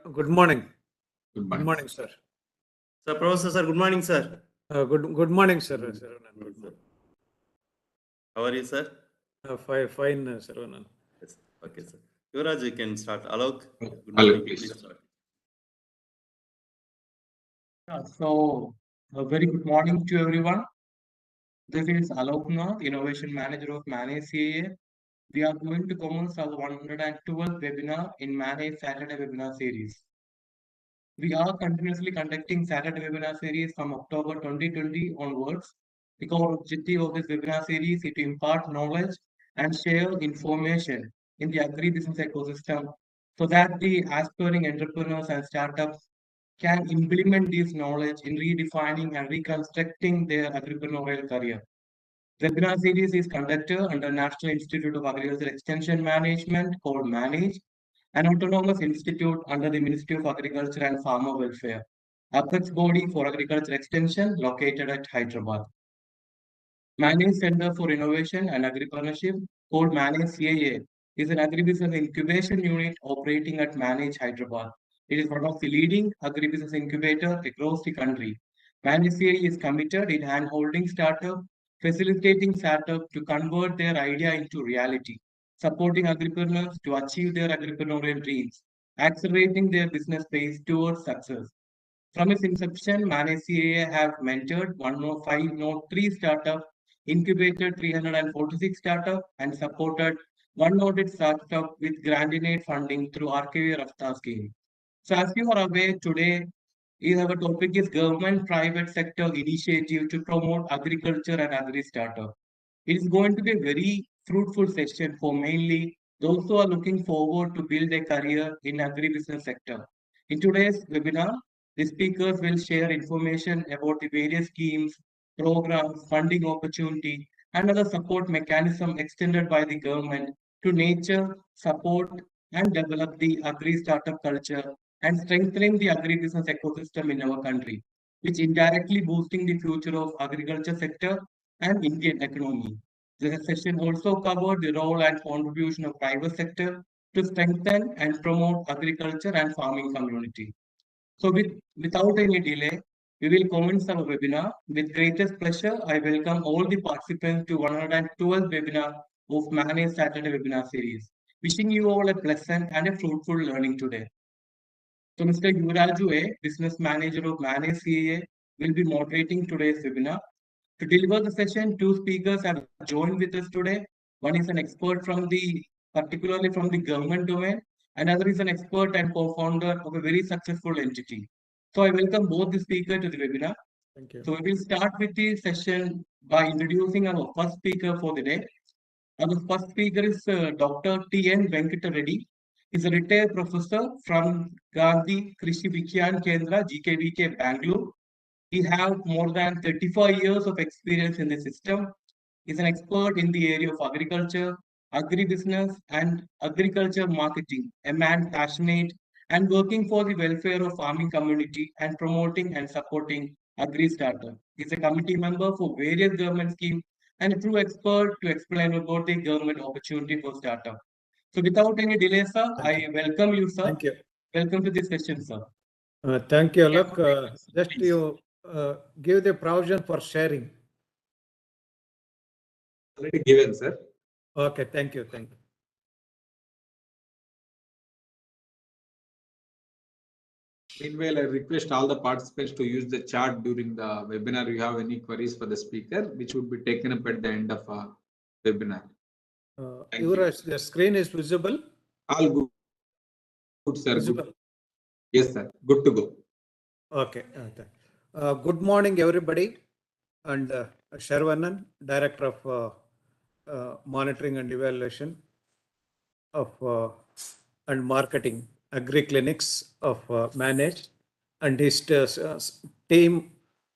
Good morning. Good Good morning, sir. Sir, Professor, sir, good morning, sir. Good morning, sir. How are you, sir? Fine, Saravanan. Yes. Okay, sir. Yuvraj, you can start. Alok, good Alok, morning. please. Please start. So, a very good morning to everyone. This is Alok Nath, Innovation Manager of MoA&FW CAA. We are going to commence our 112th webinar in MoA Saturday webinar series. We are continuously conducting Saturday webinar series from October 2020 onwards. The core objective of this webinar series is to impart knowledge and share information in the agribusiness ecosystem so that the aspiring entrepreneurs and startups can implement this knowledge in redefining and reconstructing their entrepreneurial career. The webinar series is conducted under National Institute of Agriculture Extension Management called MANAGE, an autonomous institute under the Ministry of Agriculture and Farmer Welfare, apex body for agriculture extension located at Hyderabad. MANAGE Center for Innovation and Agripreneurship, called MANAGE CAA, is an agribusiness incubation unit operating at MANAGE Hyderabad. It is one of the leading agribusiness incubators across the country. MANAGE CAA is committed in hand-holding startups, facilitating startups to convert their idea into reality, supporting agripreneurs to achieve their entrepreneurial dreams, accelerating their business pace towards success. From its inception, MANAGE CAA have mentored 10503 startups, incubated 346 startups, and supported 100 startups with grant-in-aid funding through RKVY-RAFTAAR scheme. So as you are aware, today our topic is government-private sector initiative to promote agriculture and agri-startup. It is going to be a very fruitful session for mainly those who are looking forward to build a career in agribusiness sector. In today's webinar, the speakers will share information about the various schemes, programs, funding opportunity, and other support mechanism extended by the government to nurture, support, and develop the agri-startup culture and strengthening the agribusiness ecosystem in our country, which indirectly boosting the future of agriculture sector and Indian economy. This session also covered the role and contribution of private sector to strengthen and promote agriculture and farming community. So without any delay, we will commence our webinar. With greatest pleasure, I welcome all the participants to 112th webinar of MANAGE Saturday webinar series. Wishing you all a pleasant and a fruitful learning today. So Mr. Yuvraju A, Business Manager of MANAGE CAA, will be moderating today's webinar. To deliver the session, two speakers have joined with us today. One is an expert particularly from the government domain, another is an expert and co-founder of a very successful entity. So I welcome both the speakers to the webinar. Thank you. So we will start with the session by introducing our first speaker for the day. Our first speaker is Dr. T.N. Venkata Reddy. He's a retired professor from Gandhi Krishi Vigyan Kendra, GKVK, Bangalore. He has more than 35 years of experience in the system. He's an expert in the area of agriculture, agribusiness, and agriculture marketing, a man passionate and working for the welfare of farming community and promoting and supporting agri-startup. He's a committee member for various government schemes and a true expert to explain about the government opportunity for startup. So without any delay, sir, I welcome you, sir. Thank you. Welcome to this session, sir. Thank you, Alok. Just you give the provision for sharing. Already given, sir. Okay, thank you. Thank you. Meanwhile, I request all the participants to use the chat during the webinar. If you have any queries for the speaker, which would be taken up at the end of our webinar. The screen is visible? All good. Good, sir. Visible. Good. Yes, sir. Good to go. Okay. Good morning, everybody. And Sharvanan, Director of Monitoring and Evaluation of and Marketing Agri Clinics of MANAGE, and his team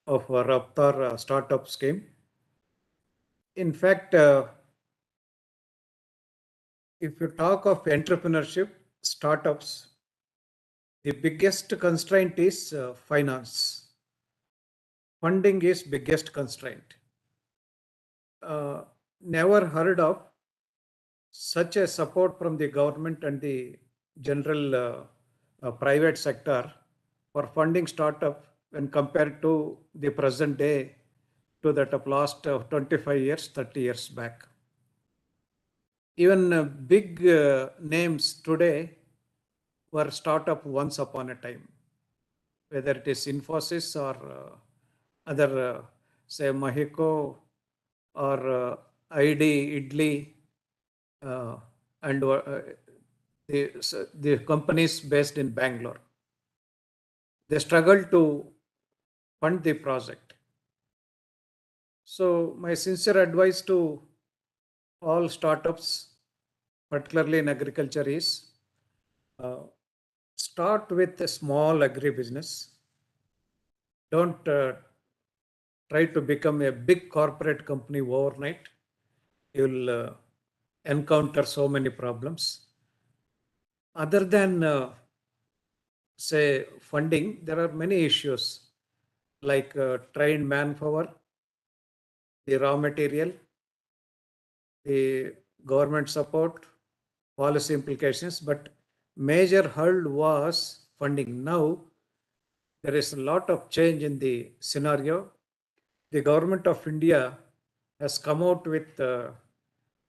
of RAFTAAR startup scheme. In fact, if you talk of entrepreneurship, startups, the biggest constraint is finance. Funding is biggest constraint. Never heard of such a support from the government and the general private sector for funding startup when compared to the present day to that of last 25 years, 30 years back. Even big names today were startup once upon a time, whether it is Infosys or other, say, Mahiko or ID, Idli, and the companies based in Bangalore. They struggled to fund the project. So my sincere advice to all startups, particularly in agriculture, is start with a small agribusiness. Don't try to become a big corporate company overnight. You'll encounter so many problems. Other than say funding, there are many issues like trained manpower, the raw material, the government support, policy implications, but major hurdle was funding. Now there is a lot of change in the scenario. The government of India has come out with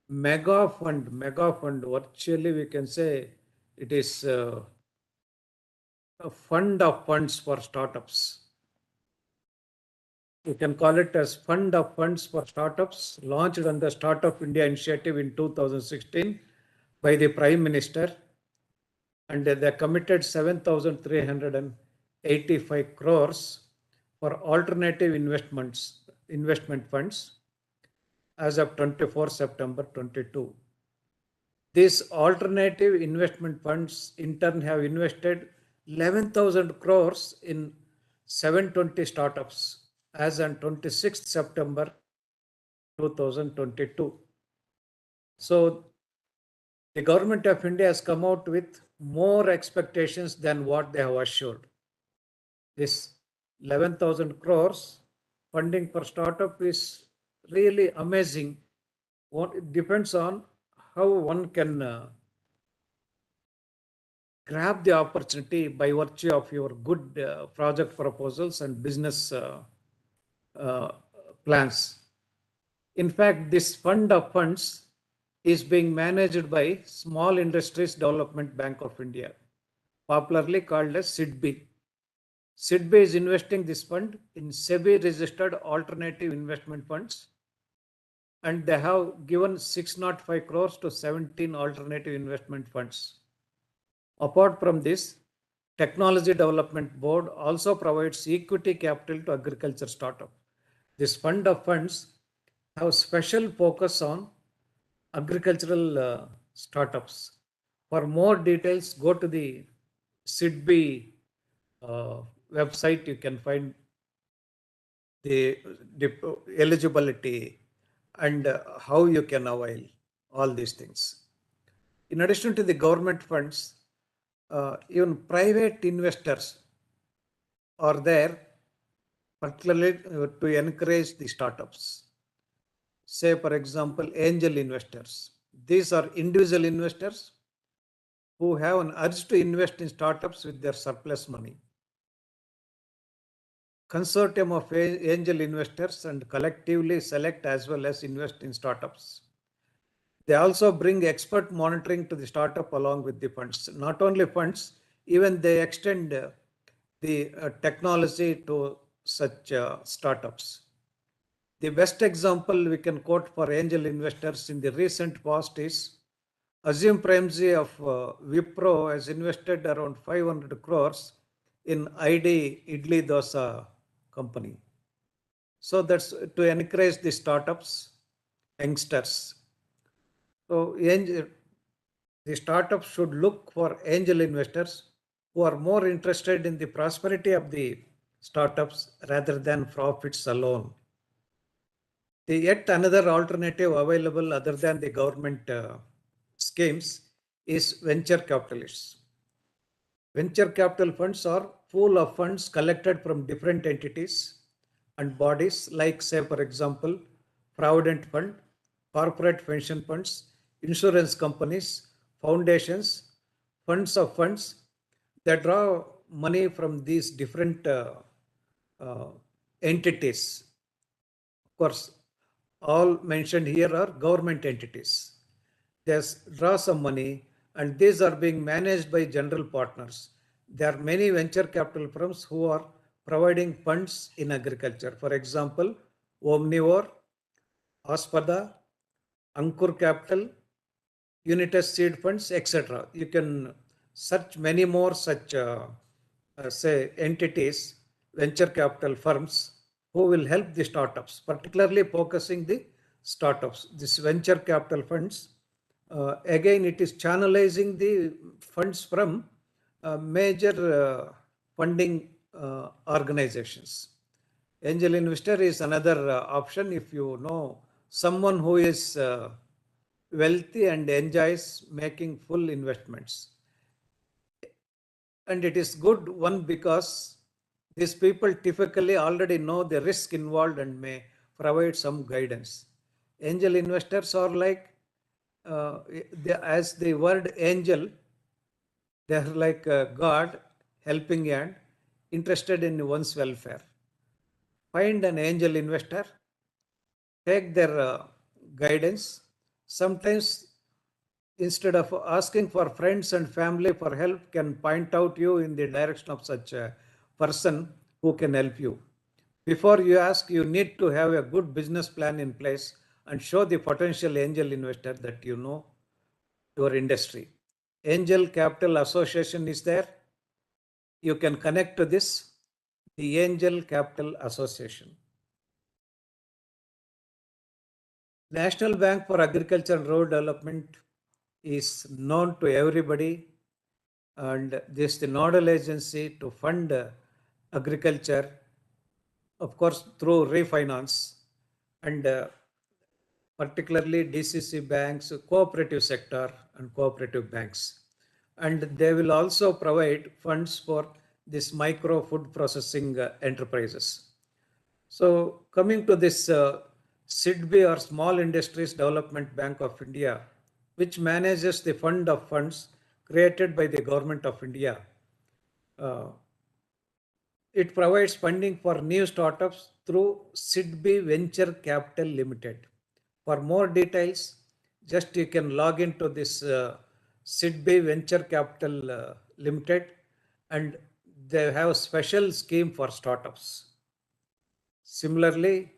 mega fund. Virtually, we can say it is a fund of funds for startups. You can call it as fund of funds for startups, launched under the Startup India initiative in 2016 by the Prime Minister, and they committed 7,385 crores for alternative investment funds as of 24 September 22. These alternative investment funds in turn have invested 11,000 crores in 720 startups as on 26th September 2022. So the government of India has come out with more expectations than what they have assured. This 11,000 crores funding for startup is really amazing. It depends on how one can grab the opportunity by virtue of your good project proposals and business plans. In fact, this fund of funds is being managed by Small Industries Development Bank of India, popularly called as SIDBI. SIDBI is investing this fund in SEBI-registered alternative investment funds, and they have given 605 crores to 17 alternative investment funds. Apart from this, Technology Development Board also provides equity capital to agriculture startup. This fund of funds have special focus on agricultural startups. For more details, go to the SIDBI website. You can find the eligibility and how you can avail all these things. In addition to the government funds, even private investors are there, particularly to encourage the startups. Say, for example, angel investors. These are individual investors who have an urge to invest in startups with their surplus money. Consortium of angel investors and collectively select as well as invest in startups. They also bring expert monitoring to the startup along with the funds. Not only funds, even they extend the technology to such startups. The best example we can quote for angel investors in the recent past is Azim Premji of Wipro has invested around 500 crores in ID Idli Dosa company. So that's to encourage the startups, youngsters. So the startups should look for angel investors who are more interested in the prosperity of the startups rather than profits alone. The yet another alternative available other than the government schemes is venture capitalists. Venture capital funds are pool of funds collected from different entities and bodies like, say, for example, Provident Fund, corporate pension funds, insurance companies, foundations, funds of funds, They draw money from these different entities. Of course, all mentioned here are government entities. They draw some money, and these are being managed by general partners. There are many venture capital firms who are providing funds in agriculture. For example, Omnivore, Aspada, Ankur Capital, Unitas Seed Funds, etc. You can search many more such say entities, venture capital firms who will help the startups, particularly focusing the startups. This venture capital funds, again, it is channelizing the funds from major funding organizations. Angel investor is another option if you know someone who is wealthy and enjoys making full investments. And it is good one because these people typically already know the risk involved and may provide some guidance. Angel investors are like, as the word angel, they are like God helping hand, interested in one's welfare. Find an angel investor, take their guidance. Sometimes instead of asking for friends and family for help, can point out you in the direction of such a person who can help you. Before you ask, you need to have a good business plan in place and show the potential angel investor that you know your industry. Angel Capital Association is there. You can connect to this, the Angel Capital Association. National Bank for Agriculture and Rural Development is known to everybody, and this is the nodal agency to fund agriculture, of course, through refinance, and particularly DCC banks, cooperative sector and cooperative banks. And they will also provide funds for this micro food processing enterprises. So coming to this SIDBI or Small Industries Development Bank of India, which manages the fund of funds created by the Government of India. It provides funding for new startups through SIDBI Venture Capital Limited. For more details, just you can log into this SIDBI Venture Capital Limited, and they have a special scheme for startups. Similarly,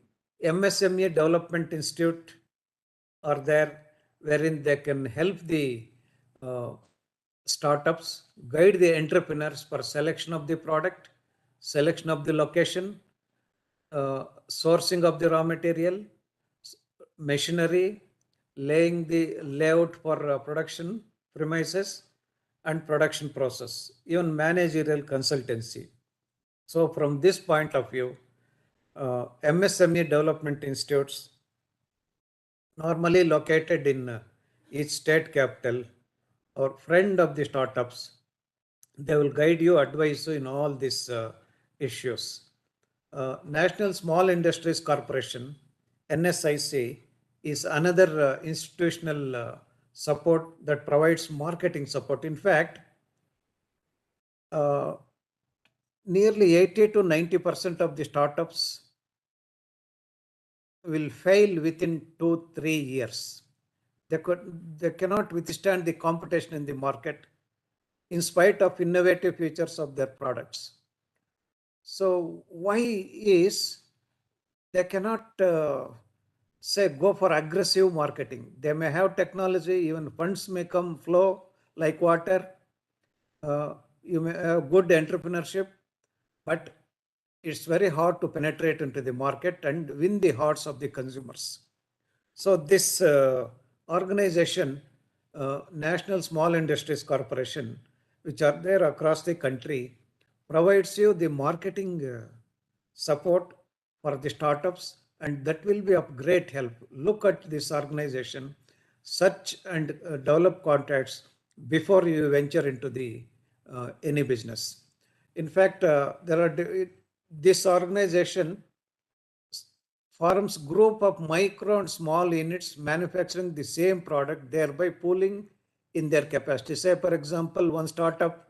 MSME Development Institute are there, wherein they can help the startups, guide the entrepreneurs for selection of the product, selection of the location, sourcing of the raw material, machinery, laying the layout for production premises and production process, even managerial consultancy. So from this point of view, MSME development institutes normally located in each state capital or friend of the startups, they will guide you, advise you in all these issues. National Small Industries Corporation, NSIC, is another institutional support that provides marketing support. In fact, nearly 80 to 90% of the startups will fail within 2-3 years. They cannot withstand the competition in the market in spite of innovative features of their products. So why is they cannot say go for aggressive marketing? They may have technology, even funds may come flow like water. You may have good entrepreneurship, but it's very hard to penetrate into the market and win the hearts of the consumers. So this organization, National Small Industries Corporation, which are there across the country, provides you the marketing support for the startups, and that will be of great help. Look at this organization, search and develop contacts before you venture into the any business. In fact, this organization forms group of micro and small units manufacturing the same product, thereby pooling in their capacity. Say, for example, one startup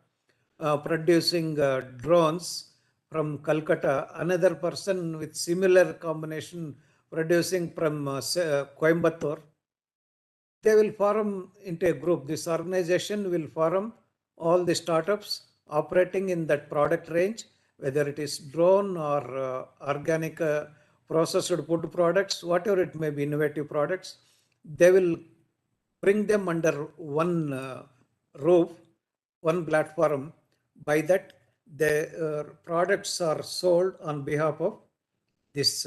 producing drones from Calcutta, another person with similar combination producing from Coimbatore. They will form into a group. This organization will form all the startups operating in that product range, whether it is drone or organic processed food products, whatever it may be, innovative products. They will bring them under one roof, one platform. By that, the products are sold on behalf of this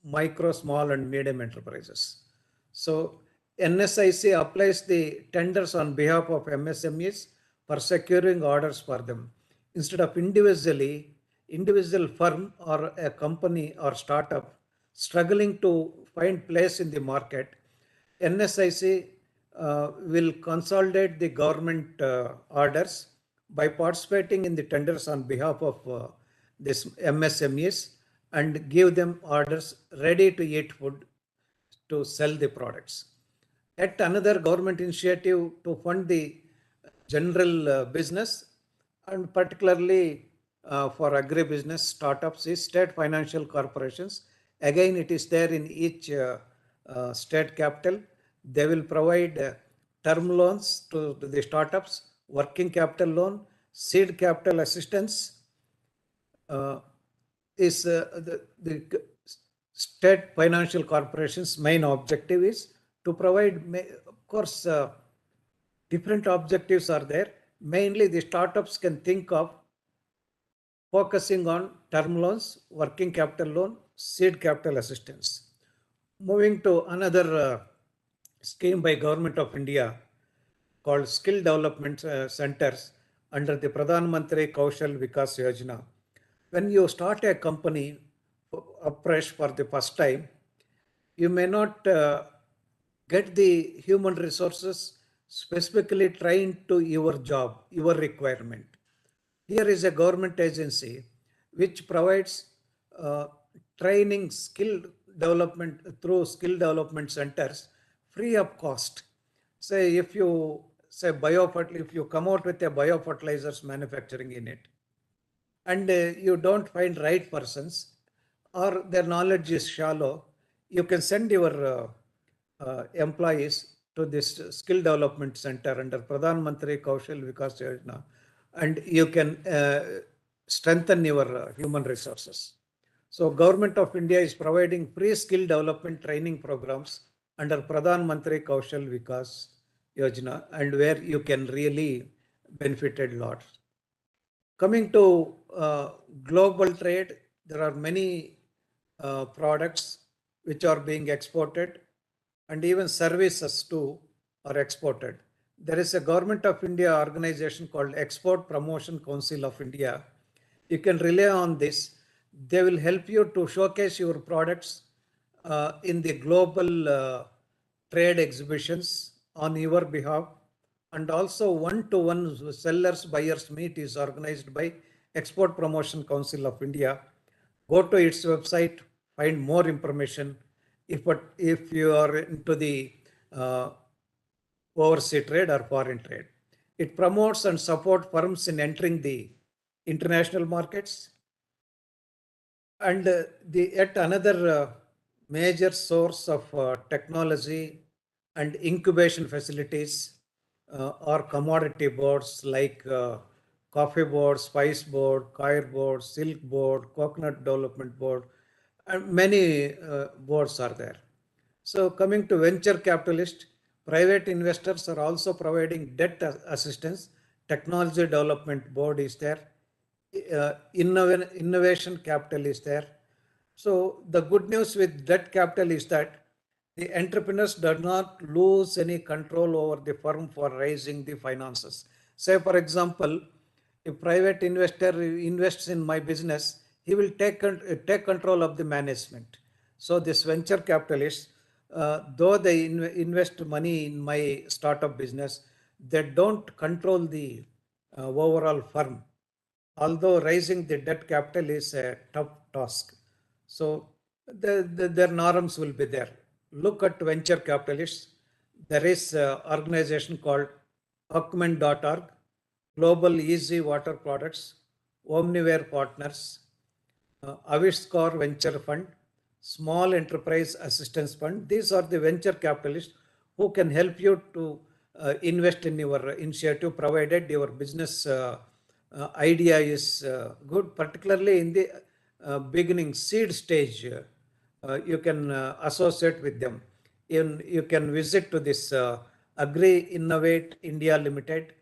micro, small and medium enterprises. So NSIC applies the tenders on behalf of MSMEs for securing orders for them. Instead of individual firm or a company or startup struggling to find place in the market, NSIC will consolidate the government orders by participating in the tenders on behalf of this MSMEs and give them orders ready to eat food to sell the products. Yet another government initiative to fund the general business and particularly for agribusiness startups is state financial corporations. Again, it is there in each state capital. They will provide term loans to the startups, working capital loan, seed capital assistance. Is the state financial corporation's main objective is to provide, of course, different objectives are there. Mainly the startups can think of focusing on term loans, working capital loan, seed capital assistance. Moving to another scheme by Government of India called Skill Development Centers under the Pradhan Mantri Kaushal Vikas Yojana. When you start a company afresh for the first time, you may not get the human resources specifically trained to your job, your requirement. Here is a government agency which provides training, skill development through skill development centers free of cost. Say if you if you come out with a biofertilizers manufacturing unit and you don't find right persons or their knowledge is shallow, you can send your employees to this skill development center under Pradhan Mantri Kaushal Vikas Yojana, and you can strengthen your human resources. So Government of India is providing free skill development training programs under Pradhan Mantri Kaushal Vikas Yojana, and where you can really benefit a lot. Coming to global trade, there are many products which are being exported, and even services too are exported. There is a Government of India organization called Export Promotion Council of India. You can rely on this. They will help you to showcase your products in the global trade exhibitions on your behalf, and also one-to-one sellers buyers meet is organized by Export Promotion Council of India. Go to its website, find more information. If you are into the overseas trade or foreign trade, it promotes and supports firms in entering the international markets. And yet another major source of technology and incubation facilities are commodity boards like coffee board, spice board, coir board, silk board, coconut development board, and many boards are there. So coming to venture capitalist, private investors are also providing debt assistance. Technology development board is there. Innovation capital is there. So the good news with debt capital is that the entrepreneurs do not lose any control over the firm for raising the finances. Say for example, a private investor invests in my business, he will take control of the management. So this venture capitalist, though they invest money in my startup business, they don't control the overall firm. Although raising the debt capital is a tough task. So their norms will be there. Look at venture capitalists. There is an organization called Acumen.org. Global Easy Water Products, Omniware Partners, Aviskar Venture Fund, Small Enterprise Assistance Fund. These are the venture capitalists who can help you to invest in your initiative, provided your business idea is good, particularly in the beginning seed stage. You can associate with them. You can visit to this Agri Innovate India Limited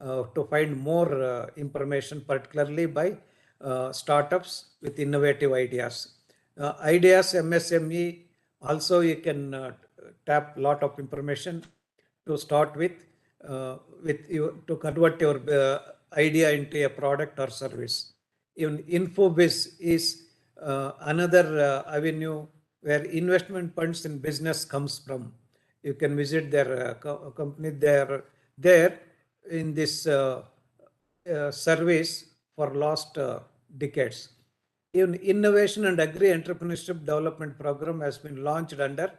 to find more information, particularly by startups with innovative ideas. Ideas MSME, also you can tap lot of information to start with you to convert your idea into a product or service. Even InfoBiz is another avenue where investment funds in business comes from. You can visit their company there in this service for last decades. Even Innovation and Agri-Entrepreneurship Development Program has been launched under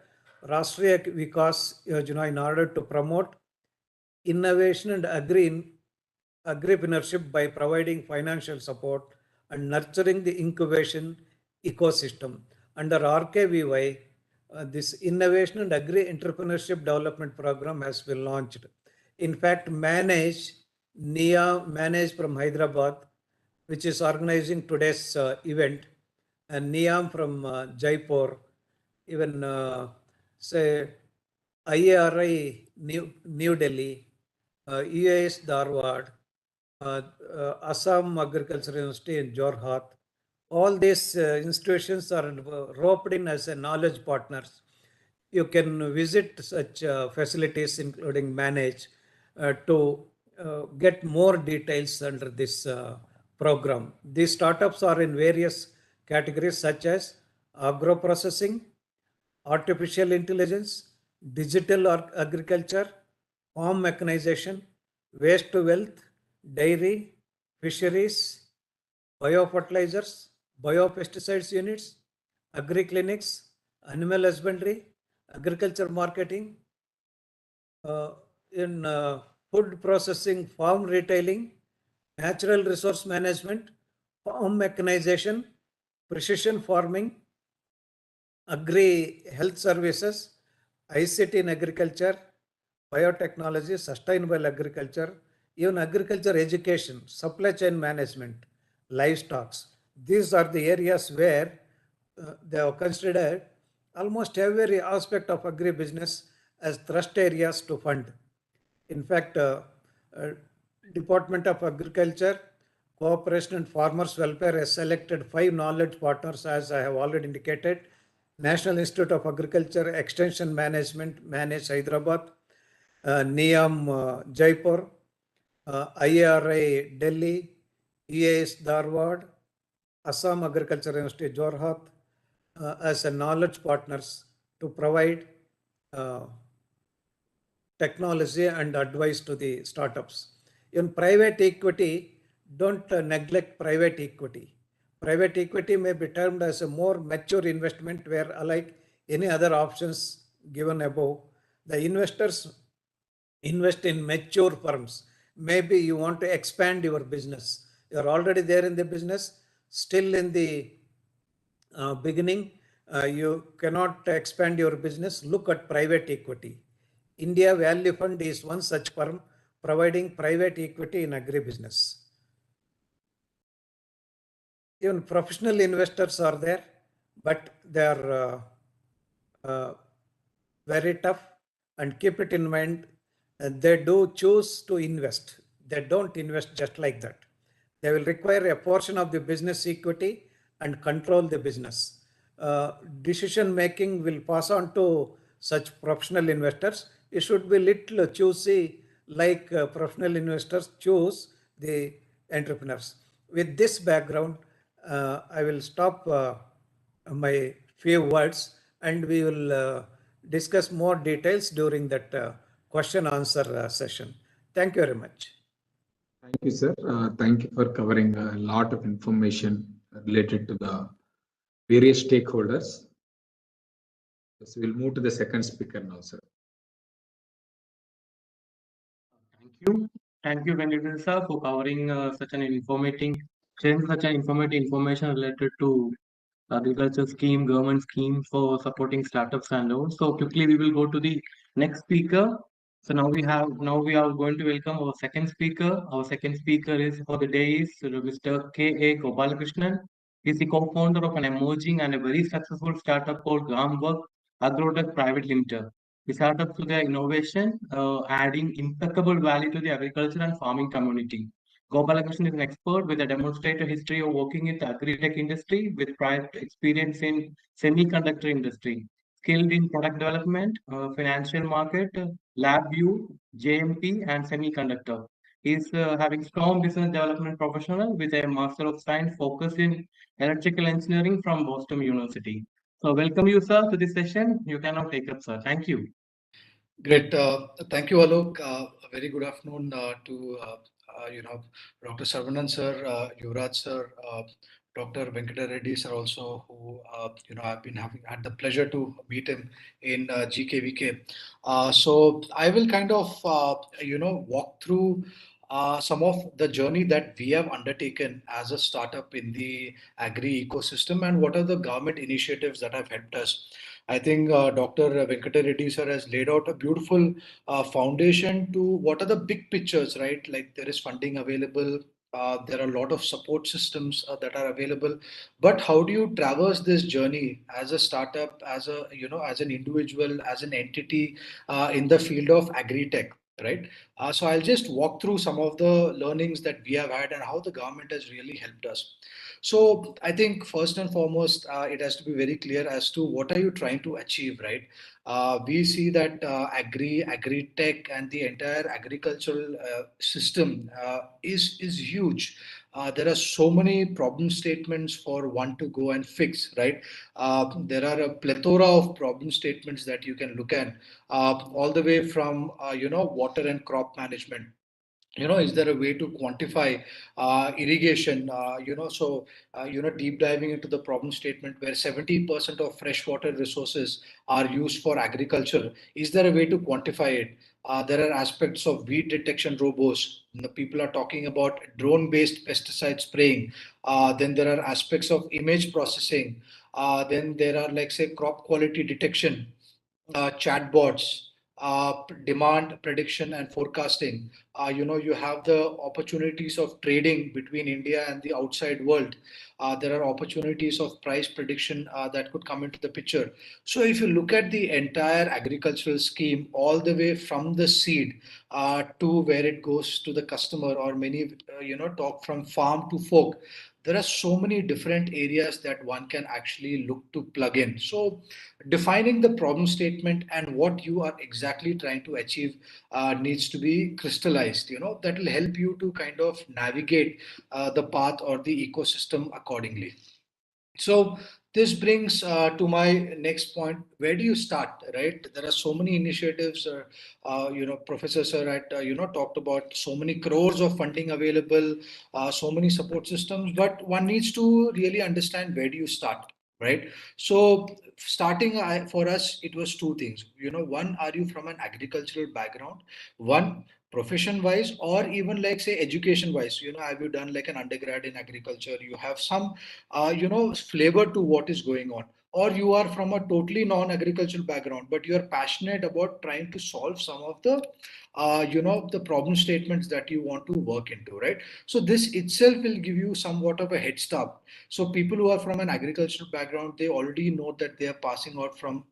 Rashtriya Vikas Yojana in order to promote innovation and agripreneurship by providing financial support and nurturing the incubation ecosystem. Under RKVY, this Innovation and Agri-Entrepreneurship Development Program has been launched. In fact, NIA Manage from Hyderabad, which is organizing today's event, and NIAM from Jaipur, even say IARI New Delhi, UAS Dharwad, Assam Agricultural University in Jorhat. All these institutions are roped in as a knowledge partners. You can visit such facilities, including Manage, to get more details under this program. These startups are in various categories such as agro-processing, artificial intelligence, digital agriculture, farm mechanization, waste to wealth, dairy, fisheries, biofertilizers, biopesticides units, agri-clinics, animal husbandry, agriculture marketing, in food processing, farm retailing, natural resource management, farm mechanization, precision farming, agri health services, ICT in agriculture, biotechnology, sustainable agriculture, even agriculture education, supply chain management, livestock. These are the areas where they have considered almost every aspect of agribusiness as thrust areas to fund. In fact, Department of Agriculture, Cooperation and Farmers Welfare has selected 5 knowledge partners, as I have already indicated. National Institute of Agriculture Extension Management, Manage Hyderabad, NIAM Jaipur, IARI Delhi, EAS Dharwad, Assam Agriculture University Jorhat, as a knowledge partners to provide technology and advice to the startups. In private equity, don't neglect private equity. Private equity may be termed as a more mature investment where, unlike any other options given above, the investors invest in mature firms. Maybe you want to expand your business. You're already there in the business, still in the beginning, you cannot expand your business. Look at private equity. India Value Fund is one such firm providing private equity in agribusiness. Even professional investors are there, but they are very tough, and keep it in mind, they do choose to invest. They don't invest just like that. They will require a portion of the business equity and control the business. Decision making will pass on to such professional investors. You should be little choosy, like professional investors choose the entrepreneurs. With this background, I will stop my few words, and we will discuss more details during that question answer session. Thank you very much. Thank you, sir. Thank you for covering a lot of information related to the various stakeholders. So we'll move to the second speaker now, sir. Thank you. Thank you, Venkateswara sir, for covering sharing such an informative information related to agriculture scheme, government scheme for supporting startups and all. So quickly we will go to the next speaker. So now we are going to welcome our second speaker. Our second speaker is for the day is Mr. K.A. Gopalakrishnan. He is the co-founder of an emerging and a very successful startup called Gramwork Agrotech Private Limited. The startup through their innovation, adding impeccable value to the agriculture and farming community. Gopalakrishnan is an expert with a demonstrated history of working in the agri-tech industry with prior experience in semiconductor industry, skilled in product development, financial market, lab view, JMP, and semiconductor. He is having strong business development professional with a Master of Science focused in electrical engineering from Boston University. So welcome you, sir, to this session. You can now take up, sir. Thank you. Great. Thank you, Alok. A very good afternoon to Dr. Sarvanan sir, Yuvraj sir, Dr. Venkata Reddy sir also, who I've been having had the pleasure to meet him in GKVK. So I will kind of walk through some of the journey that we have undertaken as a startup in the agri ecosystem and what are the government initiatives that have helped us. I think Dr. Venkata Reddy sir has laid out a beautiful foundation to what are the big pictures, right? Like there is funding available, there are a lot of support systems that are available, but how do you traverse this journey as a startup, as a as an individual, as an entity in the field of agri-tech, right? So I'll just walk through some of the learnings that we have had and how the government has really helped us. So I think first and foremost, it has to be very clear as to what are you trying to achieve, right? We see that agri-tech and the entire agricultural system is huge. There are so many problem statements for one to go and fix, right? There are a plethora of problem statements that you can look at, all the way from water and crop management. Is there a way to quantify irrigation? Deep diving into the problem statement where 70% of freshwater resources are used for agriculture. Is there a way to quantify it? There are aspects of weed detection robots. The people are talking about drone-based pesticide spraying. Then there are aspects of image processing. Then there are, like, say, crop quality detection, chatbots, demand prediction and forecasting. You have the opportunities of trading between India and the outside world. There are opportunities of price prediction that could come into the picture. So if you look at the entire agricultural scheme, all the way from the seed to where it goes to the customer, or many, talk from farm to fork, there are so many different areas that one can actually look to plug in. So defining the problem statement and what you are exactly trying to achieve needs to be crystallized. That will help you to kind of navigate the path or the ecosystem accordingly. So this brings to my next point. Where do you start, right? There are so many initiatives. Professor sir had talked about so many crores of funding available, so many support systems, but one needs to really understand where do you start, right? So starting for us, it was two things. One, are you from an agricultural background? One, profession wise, or even, like, say, education wise. Have you done like an undergrad in agriculture? You have some flavor to what is going on, or you are from a totally non-agricultural background but you are passionate about trying to solve some of the the problem statements that you want to work into, right? So this itself will give you somewhat of a head start. So people who are from an agricultural background, they already know that they are passing out from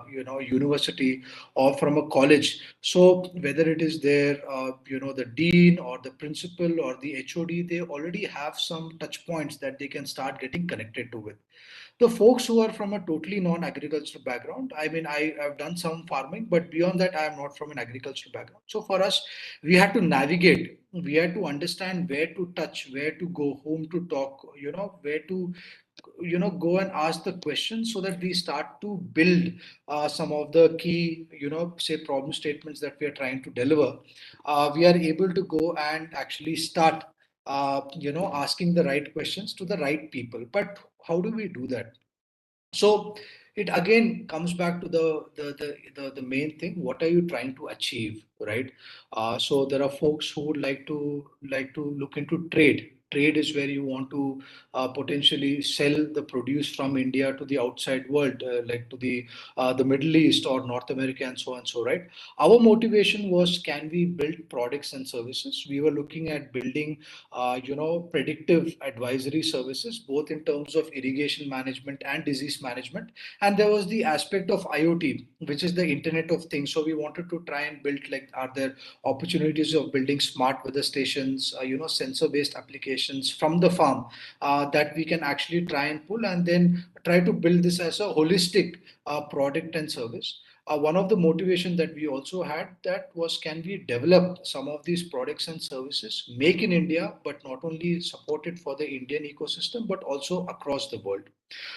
university or from a college. So whether it is their the dean or the principal or the HOD, they already have some touch points that they can start getting connected to with. The folks who are from a totally non-agricultural background, I mean, I have done some farming, but beyond that, I am not from an agricultural background. So for us, we had to navigate, we had to understand where to touch, where to go, whom to talk, where to go and ask the questions, so that we start to build some of the key say problem statements that we are trying to deliver. We are able to go and actually start asking the right questions to the right people. But how do we do that? So it again comes back to the main thing. What are you trying to achieve, right? So there are folks who would like to look into trade. Trade is where you want to potentially sell the produce from India to the outside world, like to the Middle East or North America and so on, so right. Our motivation was, can we build products and services? We were looking at building predictive advisory services, both in terms of irrigation management and disease management. And there was the aspect of IoT, which is the Internet of Things. So we wanted to try and build, like, are there opportunities of building smart weather stations, sensor-based applications from the farm that we can actually try and pull, and then try to build this as a holistic product and service. One of the motivation that we also had, that was, can we develop some of these products and services, make in India, but not only support it for the Indian ecosystem, but also across the world.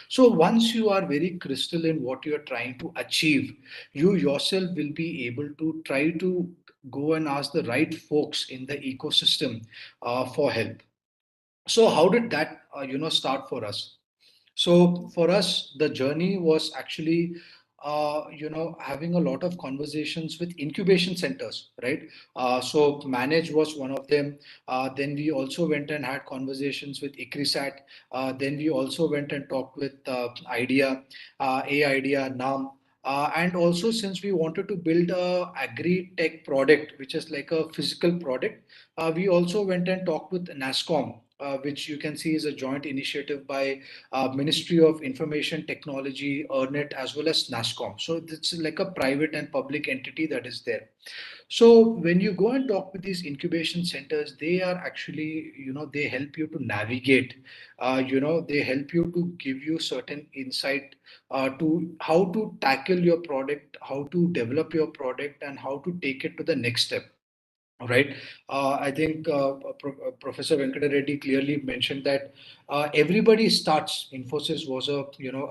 So once you are very crystal in what you are trying to achieve, you yourself will be able to try to go and ask the right folks in the ecosystem for help. So how did that start for us? So for us, the journey was actually, having a lot of conversations with incubation centers, right? So Manage was one of them. Then we also went and had conversations with ICRISAT. Then we also went and talked with IDEA, A-IDEA, NAM. And also, since we wanted to build a agri-tech product, which is like a physical product, we also went and talked with NASSCOM, which you can see is a joint initiative by Ministry of Information Technology, EARNET, as well as NASSCOM. So it's like a private and public entity that is there. So when you go and talk with these incubation centers, they are actually, they help you to navigate, they help you to give you certain insight to how to tackle your product, how to develop your product, and how to take it to the next step. Right. I think Professor Venkata Reddy clearly mentioned that everybody starts. Infosys was a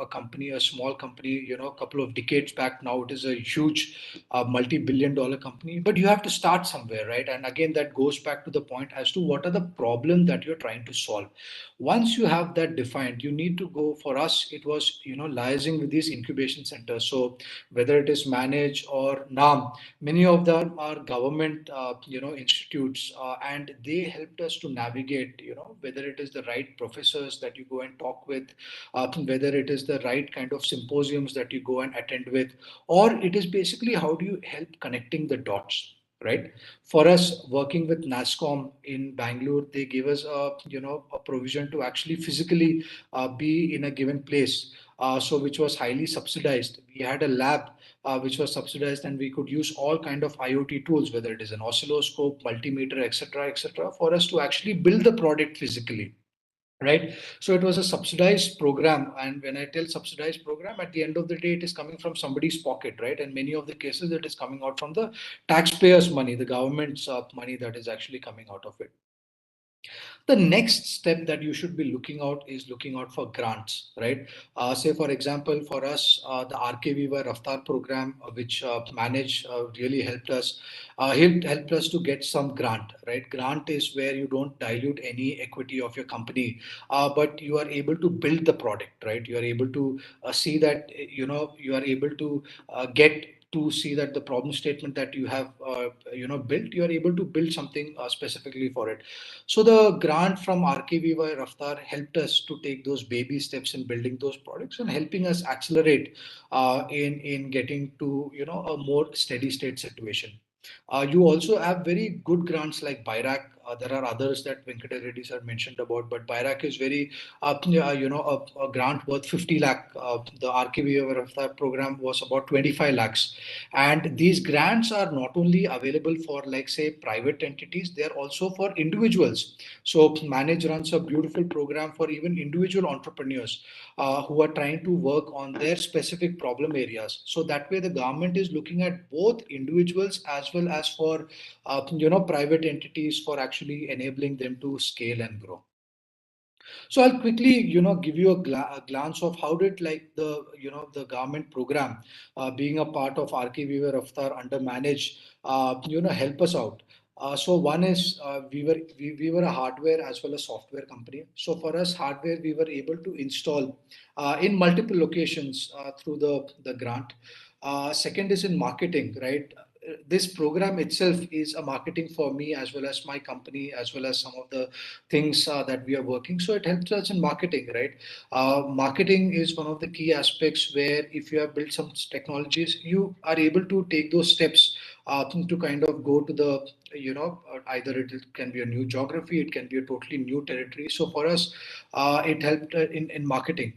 company, a small company, a couple of decades back. Now it is a huge multi-billion-dollar company. But you have to start somewhere, right? And again, that goes back to the point as to what are the problems that you're trying to solve. Once you have that defined, you need to go. For us, it was liaising with these incubation centers. So whether it is Manage or NAM, many of them are government institutes, and they helped us to navigate, whether it is the right professors that you go and talk with, whether it is the right kind of symposiums that you go and attend with, or it is basically how do you help connecting the dots. Right. For us, working with NASSCOM in Bangalore, they gave us a provision to actually physically be in a given place, so which was highly subsidized. We had a lab which was subsidized, and we could use all kind of IoT tools, whether it is an oscilloscope, multimeter, etc., for us to actually build the product physically. Right. So it was a subsidized program. And when I tell subsidized program, at the end of the day, it is coming from somebody's pocket, right? And many of the cases, it is coming out from the taxpayers' money, the government's money that is actually coming out of it. The next step that you should be looking out is looking out for grants, right? Say, for example, for us, the RKVY-RAFTAAR program, which Manage really helped us to get some grant, right? Grant is where you don't dilute any equity of your company, but you are able to build the product, right? You are able to see that, you are able to get to see that the problem statement that you have built, you are able to build something specifically for it. So the grant from RKVY-RAFTAAR helped us to take those baby steps in building those products and helping us accelerate in getting to a more steady state situation. You also have very good grants like BIRAC. There are others that Venkata Reddy sir mentioned about, but BIRAC is very, a grant worth 50 lakh. The RKVY program was about 25 lakhs. And these grants are not only available for, like, say, private entities, they are also for individuals. So Manage runs a beautiful program for even individual entrepreneurs who are trying to work on their specific problem areas. So that way the government is looking at both individuals as well as for private entities, for actually enabling them to scale and grow. So I'll quickly, give you a glance of how did, like, the government program being a part of RKVY-RAFTAAR under Manage, help us out. So one is we were a hardware as well as software company. So for us, hardware we were able to install in multiple locations through the grant. Second is in marketing, right? This program itself is a marketing for me as well as my company as well as some of the things that we are working. So it helps us in marketing, right? Marketing is one of the key aspects where if you have built some technologies, you are able to take those steps to kind of go to the either it can be a new geography, it can be a totally new territory. So for us, it helped in marketing.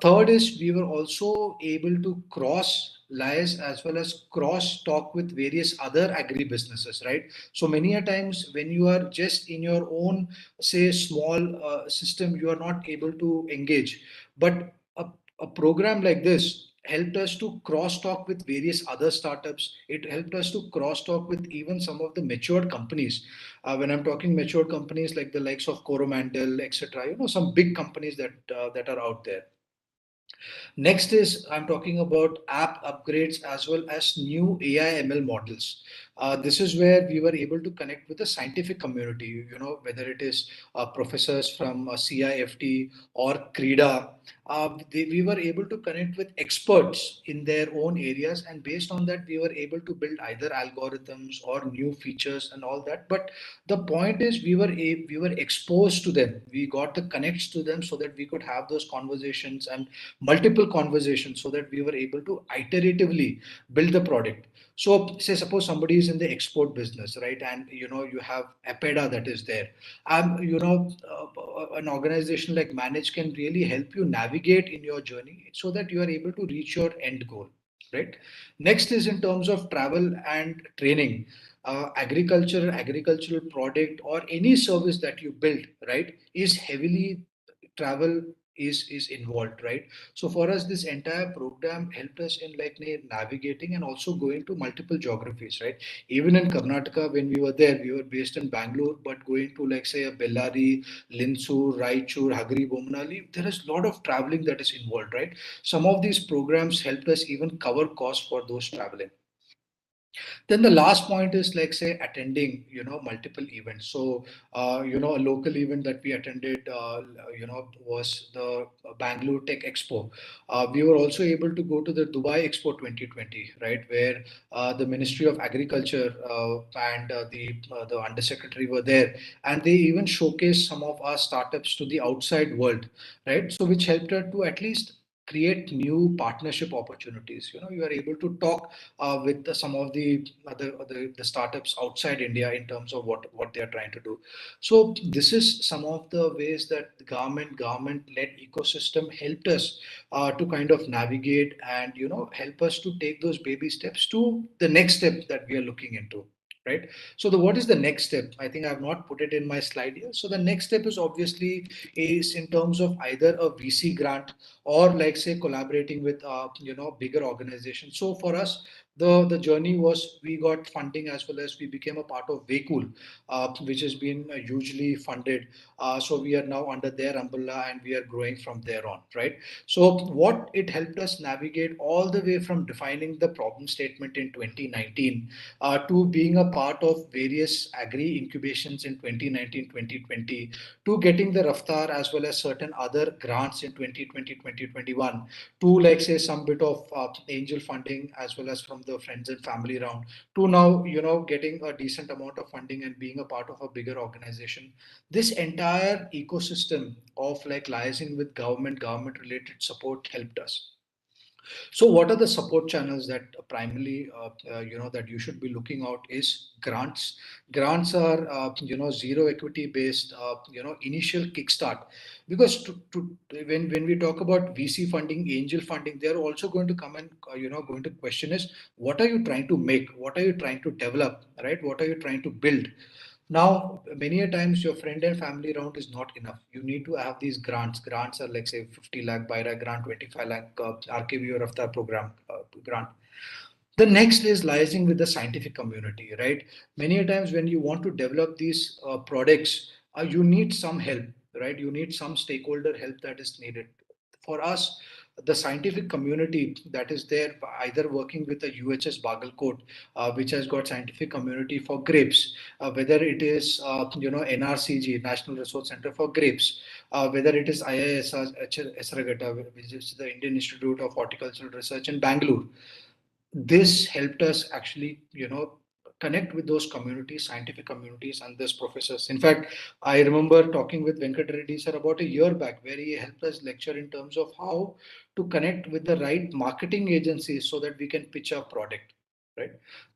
Third is we were also able to cross liaise as well as cross talk with various other agri businesses, right? So many a times when you are just in your own, say, small system, you are not able to engage. But a program like this helped us to cross talk with various other startups. It helped us to cross talk with even some of the matured companies. When I'm talking matured companies like the likes of Coromandel, etc., some big companies that are out there. Next is I'm talking about app upgrades as well as new AI ML models. This is where we were able to connect with the scientific community, whether it is professors from CIFT or CREDA. We were able to connect with experts in their own areas, and based on that, we were able to build either algorithms or new features and all that. But the point is, we were exposed to them. We got the connects to them so that we could have those conversations and multiple conversations so that we were able to iteratively build the product. So say suppose somebody is in the export business, right? And you have APEDA that is there. An organization like Manage can really help you navigate in your journey so that you are able to reach your end goal, right? Next is in terms of travel and training. Agricultural product or any service that you build, right, is heavily travel is involved, right? So for us, this entire program helped us in like navigating and also going to multiple geographies, right? Even in Karnataka, when we were there, we were based in Bangalore, but going to like say a Bellary, Linsur, Raichur, Hagri, Bomnali, there is a lot of traveling that is involved, right? Some of these programs helped us even cover costs for those traveling. Then the last point is like say attending multiple events. So a local event that we attended was the Bangalore Tech Expo. We were also able to go to the Dubai Expo 2020, right, where the Ministry of Agriculture and the undersecretary were there, and they even showcased some of our startups to the outside world, right? So which helped her to at least create new partnership opportunities. You are able to talk with some of the startups outside India in terms of what they are trying to do. So this is some of the ways that the government-led ecosystem helped us to kind of navigate and help us to take those baby steps to the next step that we are looking into. Right. So what is the next step? I think I have not put it in my slide here. So the next step is obviously is in terms of either a VC grant or like say collaborating with bigger organizations. So for us, the journey was we got funding as well as we became a part of Vaycool, which has been hugely funded. So we are now under their umbrella and we are growing from there on, right? So what it helped us navigate all the way from defining the problem statement in 2019 to being a part of various agri incubations in 2019, 2020, to getting the RAFTAAR as well as certain other grants in 2020, 2021, to like say some bit of angel funding as well as from the friends and family round, to now getting a decent amount of funding and being a part of a bigger organization. This entire ecosystem of like liaising with government related support helped us. So what are the support channels that primarily, that you should be looking out is grants. Grants are, zero equity based, initial kickstart. Because when we talk about VC funding, angel funding, they're also going to come and, going to question is, what are you trying to make? What are you trying to develop, right? What are you trying to build? Now, many a times your friend and family round is not enough. You need to have these grants. Grants are like say 50 lakh BIRA grant, 25 lakh RKVY-RAFTAAR program grant. The next is liaising with the scientific community, right? Many a times when you want to develop these products, you need some help, right? You need some stakeholder help that is needed. For us, the scientific community that is there, either working with the UHS Bagalkot, which has got scientific community for grapes, whether it is NRCG, National Resource Center for Grapes, whether it is IISR Esragata, which is the Indian Institute of Horticultural Research in Bangalore. This helped us actually, connect with those communities, scientific communities, and these professors. In fact, I remember talking with Venkat Reddy sir about a year back, where he helped us lecture in terms of how to connect with the right marketing agencies so that we can pitch our product. Right.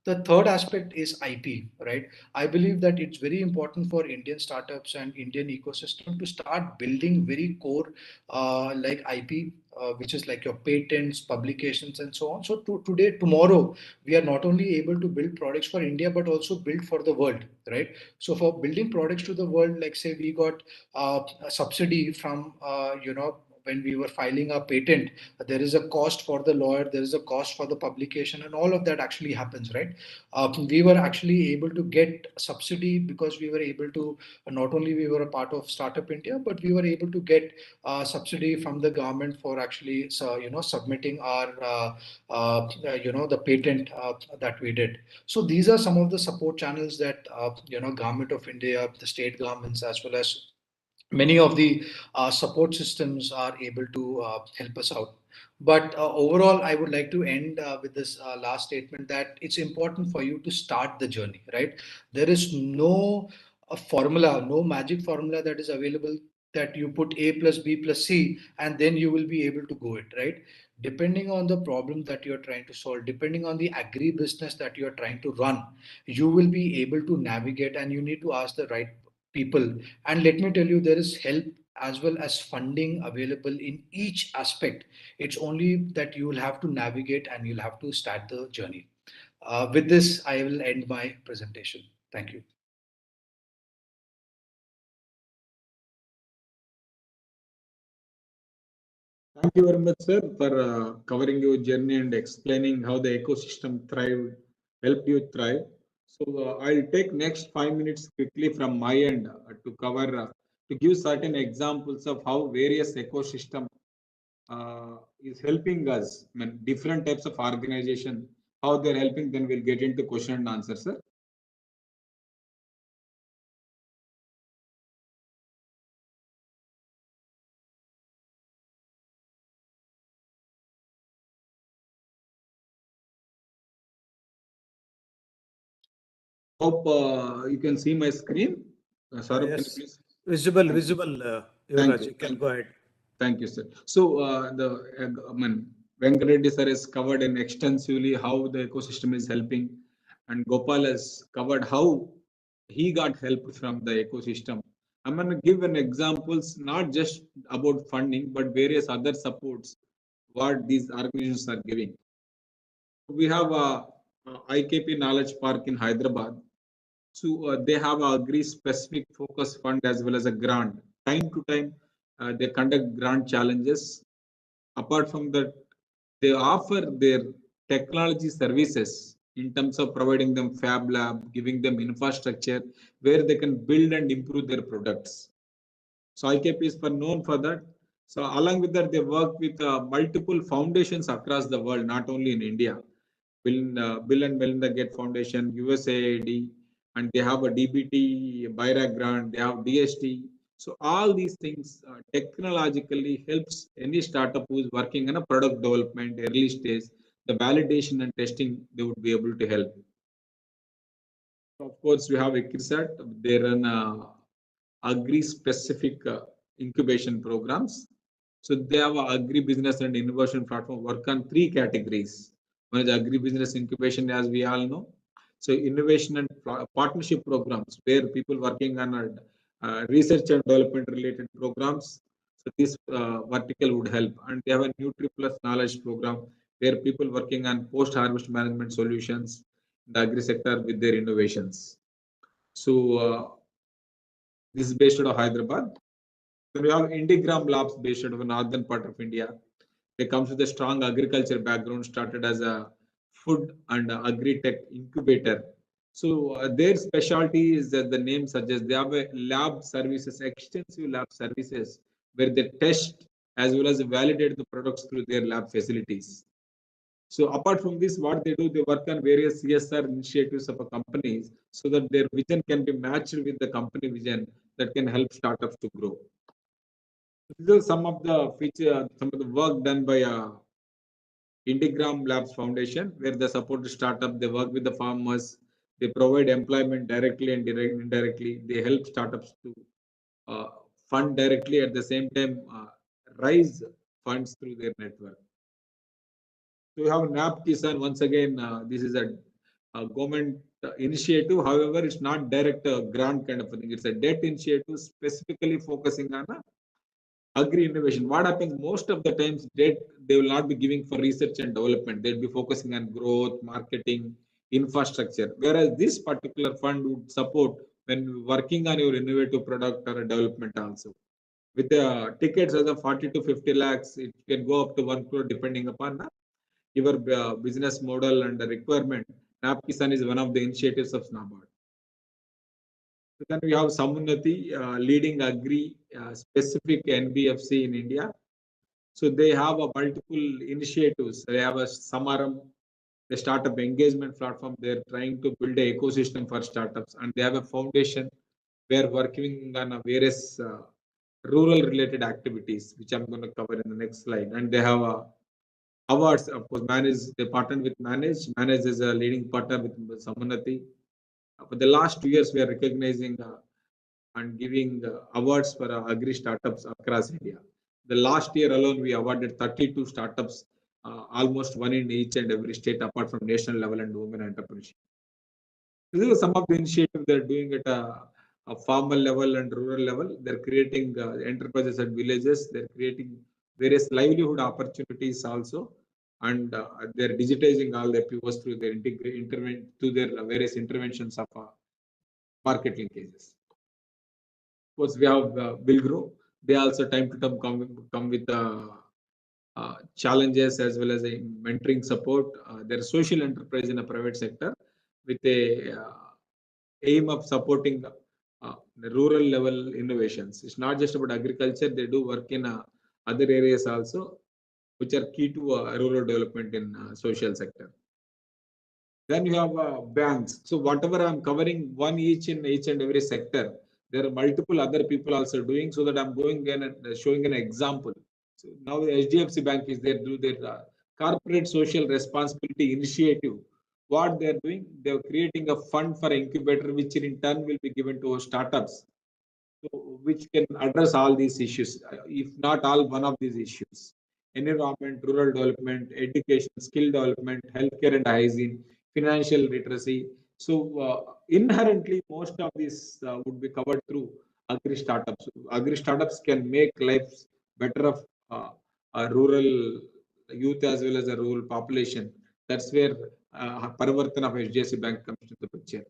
The third aspect is IP. Right. I believe that it's very important for Indian startups and Indian ecosystem to start building very core like IP, which is like your patents, publications, and so on. So tomorrow, we are not only able to build products for India, but also build for the world, right? So for building products to the world, like say we got a subsidy from, when we were filing our patent, there is a cost for the lawyer, there is a cost for the publication, and all of that actually happens, right? We were actually able to get subsidy because we were able to, not only we were a part of Startup India, but we were able to get subsidy from the government for actually, submitting our, the patent that we did. So these are some of the support channels that, Government of India, the state governments, as well as many of the support systems are able to help us out. But overall, I would like to end with this last statement that it's important for you to start the journey, right? There is no formula, no magic formula that is available that you put A plus B plus C and then you will be able to go it, right? Depending on the problem that you're trying to solve, depending on the agri business that you're trying to run, you will be able to navigate, and you need to ask the right people. And let me tell you, there is help as well as funding available in each aspect. It's only that you will have to navigate and you'll have to start the journey. With this, I will end my presentation. Thank you. Thank you very much, sir, for covering your journey and explaining how the ecosystem thrived, helped you thrive. So I'll take next 5 minutes quickly from my end to cover, to give certain examples of how various ecosystem is helping us. I mean, different types of organization, how they're helping. Then we'll get into question and answer, sir. Hope you can see my screen. Saurabh, can you Yes, please? visible, Thank you. visible. Thank Yuvraj, you. you can go ahead. Thank you, sir. So Venkat Reddy sir has covered in extensively how the ecosystem is helping, and Gopal has covered how he got help from the ecosystem. I'm going to give an examples, not just about funding, but various other supports what these organizations are giving. We have a IKP Knowledge Park in Hyderabad. So they have a agri-specific focus fund as well as a grant. Time to time, they conduct grant challenges. Apart from that, they offer their technology services in terms of providing them fab lab, giving them infrastructure where they can build and improve their products. So IKP is known for that. So along with that, they work with multiple foundations across the world, not only in India. Bill and Melinda Gates Foundation, USAID, and they have a DBT, BIRAC grant, they have DST. So all these things technologically helps any startup who is working on a product development, early stage, the validation and testing, they would be able to help. Of course, we have ICRISAT, they run agri-specific incubation programs. So they have an agribusiness and innovation platform work on 3 categories. One is agribusiness incubation, as we all know. So innovation and partnership programs where people working on research and development related programs. So this vertical would help. And they have a Nutri Plus knowledge program where people working on post-harvest management solutions in the agri sector with their innovations. So this is based out of Hyderabad. Then we have Indigram Labs based out of the northern part of India. They comes with a strong agriculture background, started as a food and agri-tech incubator. So their specialty is that the name suggests they have a lab services, extensive lab services where they test as well as validate the products through their lab facilities. So apart from this, what they do, they work on various CSR initiatives of a companies so that their vision can be matched with the company vision that can help startups to grow. These are some of the feature, some of the work done by Indigram Labs Foundation, where they support the startup, they work with the farmers, they provide employment directly and indirectly. They help startups to fund directly, at the same time raise funds through their network. So we have NAP Kisan. Once again, this is a government initiative. However, it's not direct grant kind of a thing. It's a debt initiative specifically focusing on agri innovation. What happens most of the times, debt they will not be giving for research and development. They'll be focusing on growth, marketing, infrastructure. Whereas this particular fund would support when working on your innovative product or a development also. With the tickets as of 40 to 50 lakhs, it can go up to 1 crore depending upon your business model and the requirement. NAP Kisan is one of the initiatives of NABARD. So then we have Samunnati, leading agri specific NBFC in India. So they have a multiple initiatives. They have a Samaram, the startup engagement platform. They're trying to build an ecosystem for startups, and they have a foundation where working on various rural related activities, which I'm going to cover in the next slide. And they have awards, of course. They partnered with Manage. Manage is a leading partner with Samunnati. For the last 2 years, we are recognizing and giving awards for agri startups across India. The last year alone, we awarded 32 startups, almost one in each and every state, apart from national level and women entrepreneurship. These are some of the initiatives they're doing at a farmer level and rural level. They're creating enterprises at villages. They're creating various livelihood opportunities also, and they're digitizing all the POs through their various interventions of market linkages. Of course, we have Will Grow. They also time to time come with challenges as well as a mentoring support. They're a social enterprise in a private sector with a aim of supporting the rural level innovations. It's not just about agriculture. They do work in other areas also, which are key to rural development in social sector. Then you have banks. So whatever I'm covering, one each in each and every sector, there are multiple other people also doing, so that I'm going and showing an example. So now the HDFC Bank is there, do their corporate social responsibility initiative. What they're doing, they're creating a fund for incubator, which in turn will be given to startups, so which can address all these issues, if not all, one of these issues: environment, rural development, education, skill development, healthcare and hygiene, financial literacy. So inherently, most of this would be covered through agri startups. Agri startups can make lives better of a rural youth as well as a rural population. That's where Parivartan of HDFC Bank comes to the picture.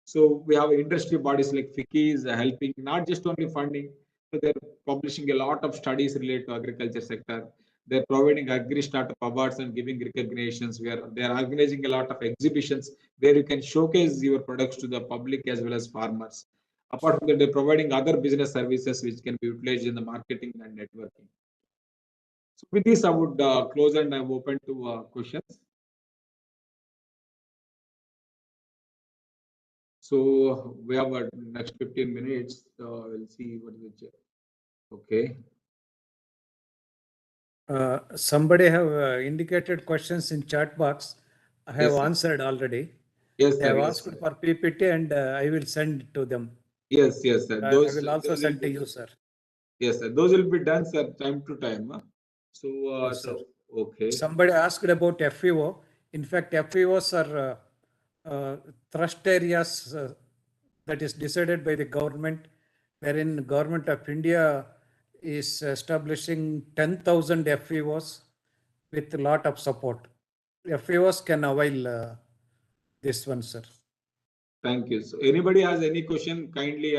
So we have industry bodies like FICCI is helping, not just only funding, so they're publishing a lot of studies related to agriculture sector. They're providing agri startup awards and giving recognitions, where they're organizing a lot of exhibitions where you can showcase your products to the public as well as farmers. Apart from that, they're providing other business services which can be utilized in the marketing and networking. So with this, I would close and I'm open to questions. So we have next 15 minutes. We'll see what is the okay. Somebody have indicated questions in chat box. I have Yes, answered already. Yes, They sir. have Yes, asked sir. for PPT and I will send to them. Yes, yes, sir. I will also those send to you, sir. Yes, sir. Those will be done, sir, time to time. Huh? So, Yes, sir. okay. Somebody asked about FEO. In fact, FEOs are thrust areas that is decided by the government, wherein Government of India is establishing 10,000 FEOs with a lot of support. FEOs can avail this one, sir. Thank you. So, anybody has any question, kindly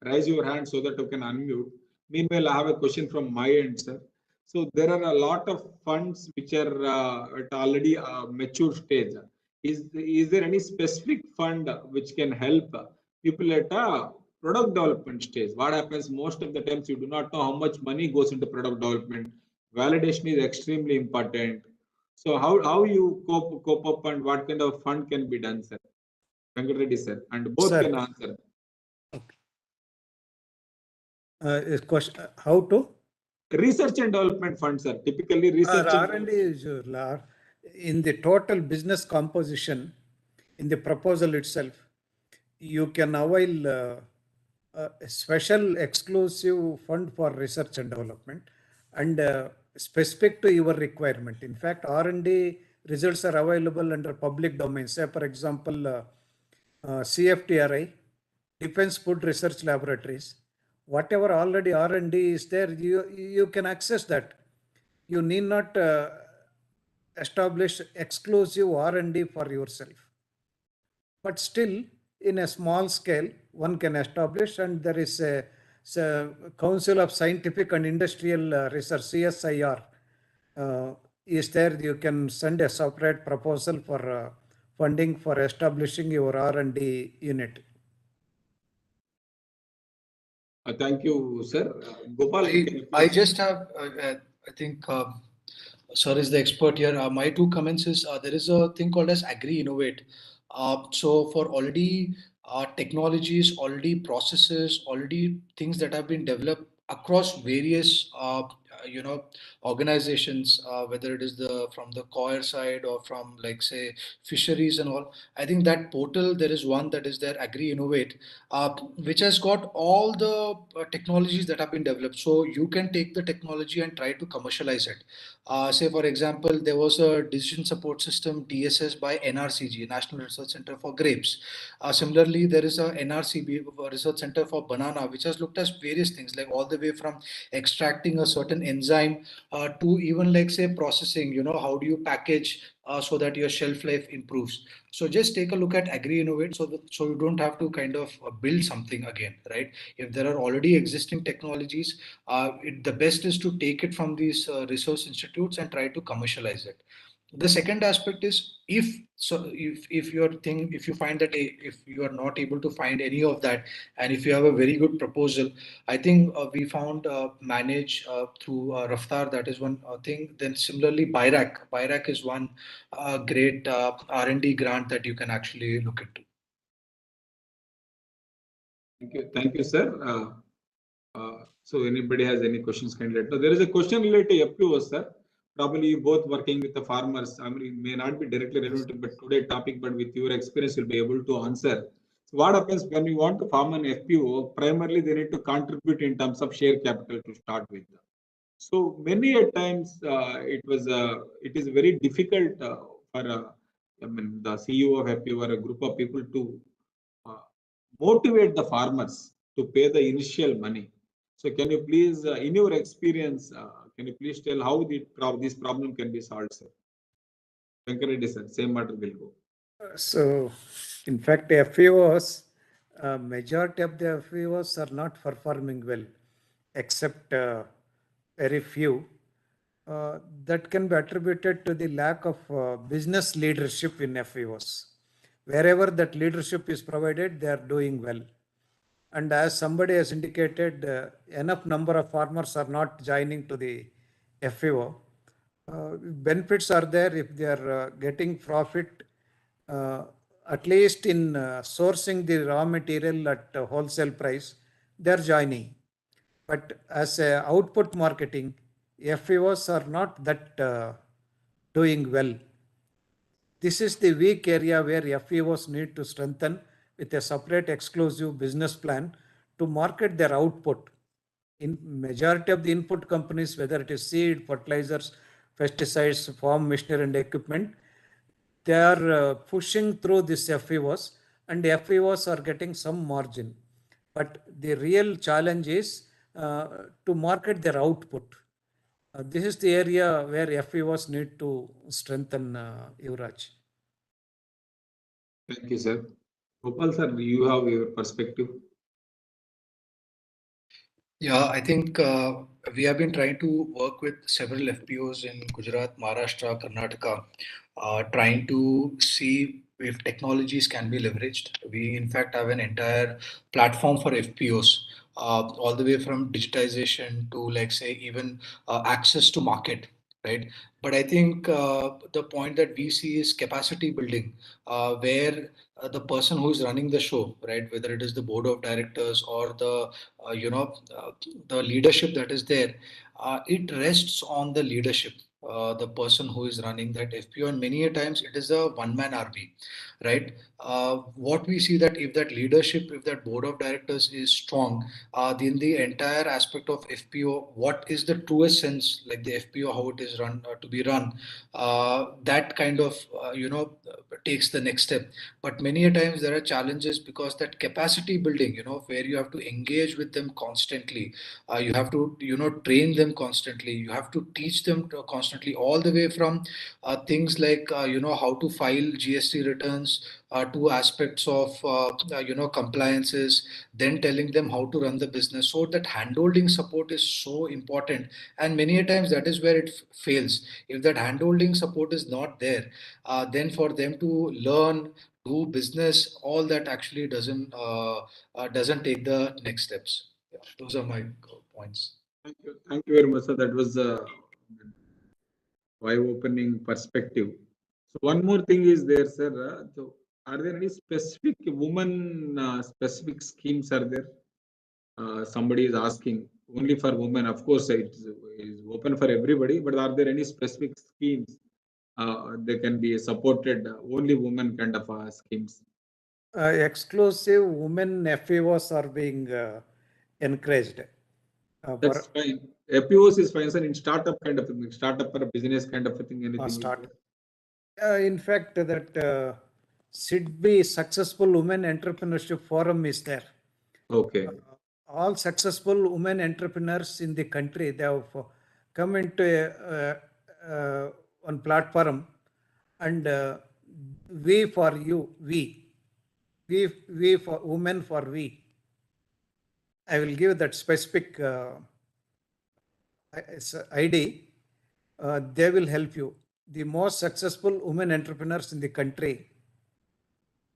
raise your hand so that you can unmute. Meanwhile, I have a question from my end, sir. So, there are a lot of funds which are at already mature stage. Is there any specific fund which can help people at product development stage. What happens most of the times, you do not know how much money goes into product development. Validation is extremely important. So how you cope up, and what kind of fund can be done, sir? Venkata Reddy sir, and both Sir. can answer. Is question how to? Research and development funds, sir. Typically, research and R&D is in the total business composition, in the proposal itself, you can avail a special exclusive fund for research and development, and specific to your requirement. In fact, R&D results are available under public domain. Say, for example, CFTRI, Defense Food Research Laboratories, whatever already R&D is there, you can access that. You need not establish exclusive R&D for yourself. But still, in a small scale, one can establish, and there is a Council of Scientific and Industrial Research, CSIR, is there. You can send a separate proposal for funding for establishing your R&D unit. Thank you, sir. Gopal, I just have, I think, sir is the expert here. My two comments is there is a thing called as Agri Innovate. So for already technologies, already processes, already things that have been developed across various organizations, whether it is from the coir side or from, like, say, fisheries and all. I think that portal, there is one that is there, Agri Innovate, which has got all the technologies that have been developed. So you can take the technology and try to commercialize it. Say, for example, there was a decision support system, DSS, by NRCG, National Research Center for Grapes. Similarly, there is a NRCB, Research Center for Banana, which has looked at various things, like all the way from extracting a certain enzyme to even, like, say, processing, how do you package so that your shelf life improves. So just take a look at Agri Innovate, so you don't have to kind of build something again, right? If there are already existing technologies, the best is to take it from these research institutes and try to commercialize it. The second aspect is, if you find that if you are not able to find any of that, and if you have a very good proposal, I think we found manage through RAFTAAR, that is one thing. Then similarly, BIRAC is one great R&D grant that you can actually look into. Thank you, sir. So anybody has any questions, can let know. There is a question related to FPO, sir. Probably you both working with the farmers. I mean, it may not be directly relevant, but today topic, but with your experience, you'll be able to answer. So what happens when we want to farm an FPO? Primarily, they need to contribute in terms of share capital to start with. So many a times it is very difficult for the CEO of FPO or a group of people to motivate the farmers to pay the initial money. So can you please, in your experience, can you please tell how this problem can be solved, sir? Venkata Reddy sir, same matter will go. So, in fact, FPOs, majority of the FPOs are not performing well, except very few. That can be attributed to the lack of business leadership in FPOs. Wherever that leadership is provided, they are doing well. And as somebody has indicated, enough number of farmers are not joining to the FPO. Benefits are there if they are getting profit, at least in sourcing the raw material at wholesale price, they are joining. But as a output marketing, FPOs are not that doing well. This is the weak area where FPOs need to strengthen with a separate exclusive business plan to market their output. In majority of the input companies, whether it is seed, fertilizers, pesticides, farm machinery and equipment, they are pushing through this FPOs, and the FPOs are getting some margin. But the real challenge is to market their output. This is the area where FPOs need to strengthen, Yuvraj. Thank you, sir. Gopal sir, you have your perspective. Yeah, I think we have been trying to work with several FPOs in Gujarat, Maharashtra, Karnataka, trying to see if technologies can be leveraged. We in fact have an entire platform for FPOs, all the way from digitization to, like, say, even access to market, right? But I think the point that we see is capacity building, where the person who is running the show, right, whether it is the board of directors or the the leadership that is there, it rests on the leadership, the person who is running that FPO, and many a times it is a one-man army, right? What we see that if that leadership, if that board of directors is strong, then the entire aspect of FPO, what is the truest sense, like the FPO, how it is run to be run, that kind of takes the next step. But many a times there are challenges because that capacity building, where you have to engage with them constantly, you have to train them constantly, you have to teach them constantly, all the way from things like how to file GST returns, to aspects of compliances, then telling them how to run the business. So that handholding support is so important, and many a times that is where it fails. If that handholding support is not there, then for them to learn, do business, all that actually doesn't take the next steps. Yeah, those are my points. Thank you very much, sir. That was a eye-opening perspective. So one more thing is there, sir. So are there any specific women specific schemes are there? Somebody is asking only for women. Of course, it is open for everybody, but are there any specific schemes they can be supported? Only women kind of schemes. Exclusive women FAOs are being encouraged. That's fine. FPOs is fine, sir. In startup kind of thing, startup or business kind of a thing, anything. Start. In fact, that SIDBI Successful Women Entrepreneurship Forum is there. Okay. All successful women entrepreneurs in the country, they have come into one platform, and we for you, we for women for we. I will give that specific ID. They will help you. The most successful women entrepreneurs in the country,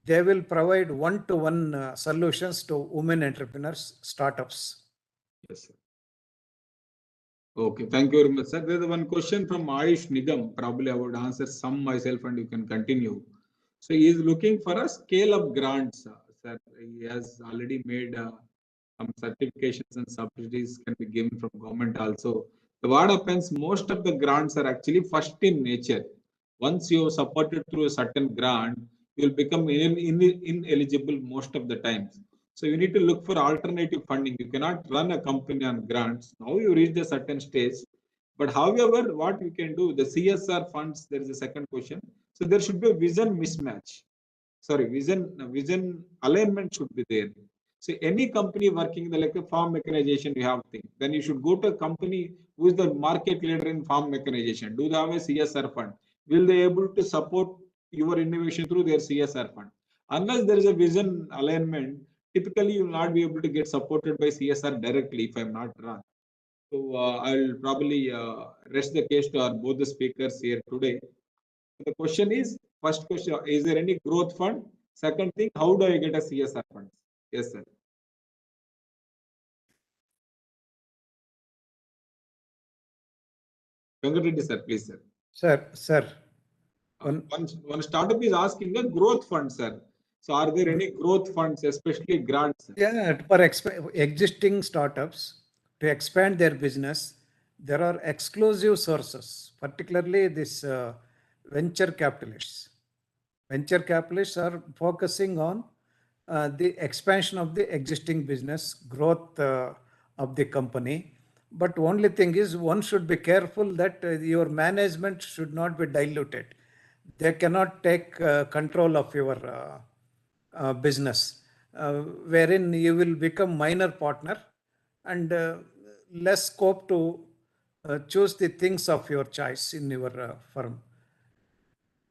they will provide one-to-one solutions to women entrepreneurs, startups. Yes, sir. Okay, thank you very much, sir. There's one question from Ayush Nigam. Probably I would answer some myself and you can continue. So he is looking for a scale of grants, sir. He has already made some certifications and subsidies can be given from government also. So what happens, most of the grants are actually first in nature. Once you are supported through a certain grant, you will become ineligible most of the times. So you need to look for alternative funding. You cannot run a company on grants. Now you reach a certain stage. But however, what you can do, the CSR funds, there is a second question. So there should be a vision mismatch. Sorry, vision alignment should be there. So any company working in the like a farm mechanization, you have thing. Then you should go to a company who is the market leader in farm mechanization. Do they have a CSR fund? Will they able to support your innovation through their CSR fund? Unless there is a vision alignment, typically you will not be able to get supported by CSR directly, if I'm not wrong. So I'll probably rest the case to our both the speakers here today. The question is, first question, is there any growth fund? Second thing, how do I get a CSR fund? Yes, sir. Venkatereddy, sir, please, sir. Sir. One startup is asking a growth fund, sir. So are there any growth funds, especially grants? Yeah, for existing startups to expand their business, there are exclusive sources, particularly this venture capitalists. Venture capitalists are focusing on the expansion of the existing business, growth of the company. But only thing is, one should be careful that your management should not be diluted. They cannot take control of your business, wherein you will become minor partner and less scope to choose the things of your choice in your firm.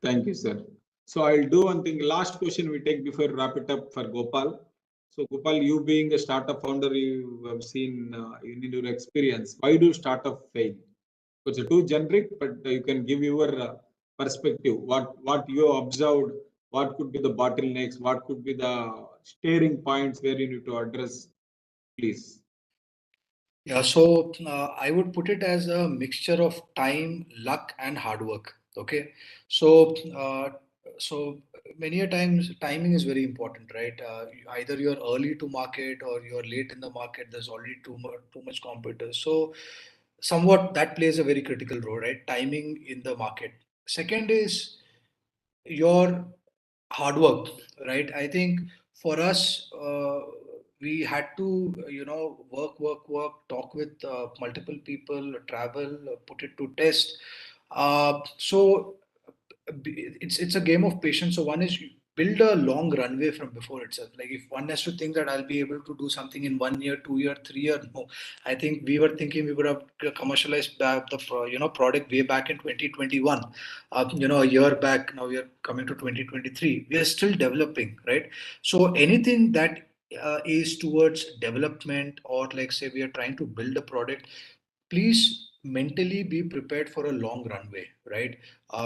Thank you, sir. So I'll do one thing. Last question we take before wrap it up for Gopal. So Gopal, you being a startup founder, you have seen in your experience, why do startup fail? It's too generic, but you can give your perspective, what you observed what could be the bottlenecks, what could be the steering points where you need to address, please? Yeah, so I would put it as a mixture of time, luck, and hard work. Okay, so so many a times timing is very important, right? Either you're early to market or you're late in the market. There's already too much competitors. So somewhat that plays a very critical role, right? Timing in the market. Second is your hard work, right? I think for us, we had to, work, talk with multiple people, travel, put it to test. So it's a game of patience. So one is you build a long runway from before itself. Like if one has to think that I'll be able to do something in 1 year, 2 year, 3 year, no. I think we were thinking we would have commercialized the product way back in 2021. A year back. Now we are coming to 2023. We are still developing, right? So anything that is towards development, or like say we are trying to build a product, please mentally be prepared for a long runway, right?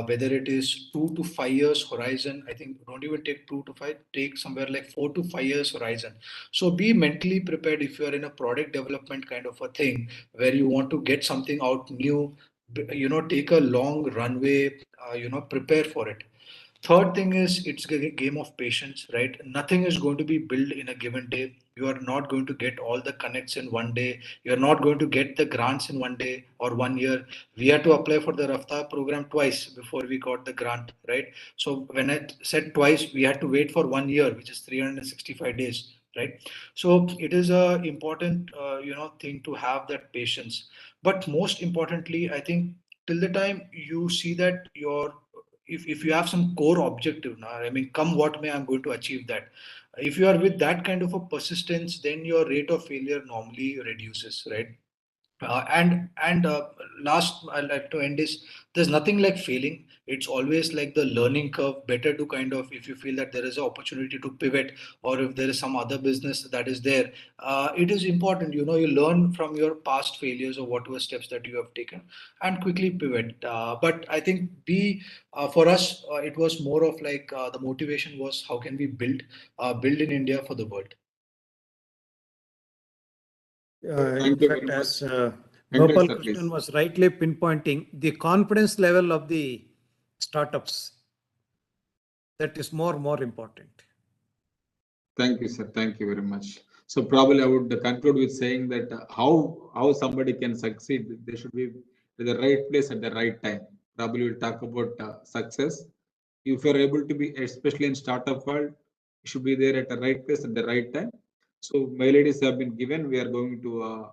Whether it is 2 to 5 years horizon, I think don't even take 2 to 5, take somewhere like 4 to 5 years horizon. So be mentally prepared if you are in a product development kind of a thing where you want to get something out new, take a long runway, prepare for it. Third thing is it's a game of patience, right? Nothing is going to be built in a given day. You are not going to get all the connects in one day. You're not going to get the grants in one day or 1 year. We had to apply for the RAFTAAR program twice before we got the grant, right? So when I said twice, we had to wait for 1 year, which is 365 days, right? So it is a important, thing to have that patience. But most importantly, I think till the time you see that if you have some core objective now, I mean, come what may, I'm going to achieve that. If you are with that kind of a persistence, then your rate of failure normally reduces, right? And last I'd like to end is there's nothing like failing. It's always like the learning curve. Better to kind of, if you feel that there is an opportunity to pivot, or if there is some other business that is there, it is important. You learn from your past failures or whatever steps that you have taken, and quickly pivot. But I think for us, it was more of like the motivation was how can we build in India for the world. In fact, as Gopal Krishnan was rightly pinpointing, the confidence level of the startups, that is more important. Thank you, sir. Thank you very much. So probably I would conclude with saying that how somebody can succeed, they should be at the right place at the right time. Probably we'll talk about success. If you're able to be, especially in startup world, you should be there at the right place at the right time. So mail IDs have been given. We are going to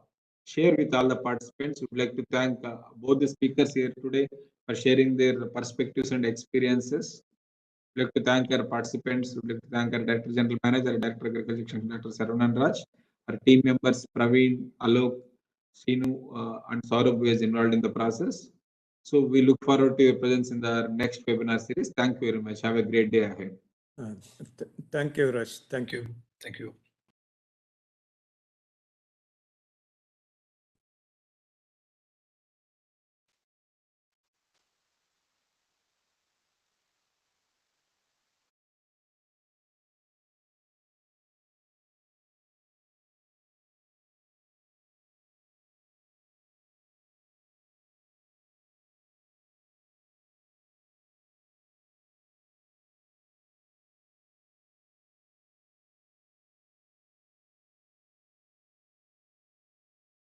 share with all the participants. We'd like to thank both the speakers here today for sharing their perspectives and experiences. We'd like to thank our participants. We'd like to thank our Director General Manager, Director Agriculture, Dr. Saravanan Raj, our team members, Praveen, Alok, Sinu, and Saurabh, who is involved in the process. So we look forward to your presence in the next webinar series. Thank you very much. Have a great day ahead. Thank you, Raj. Thank you. Thank you.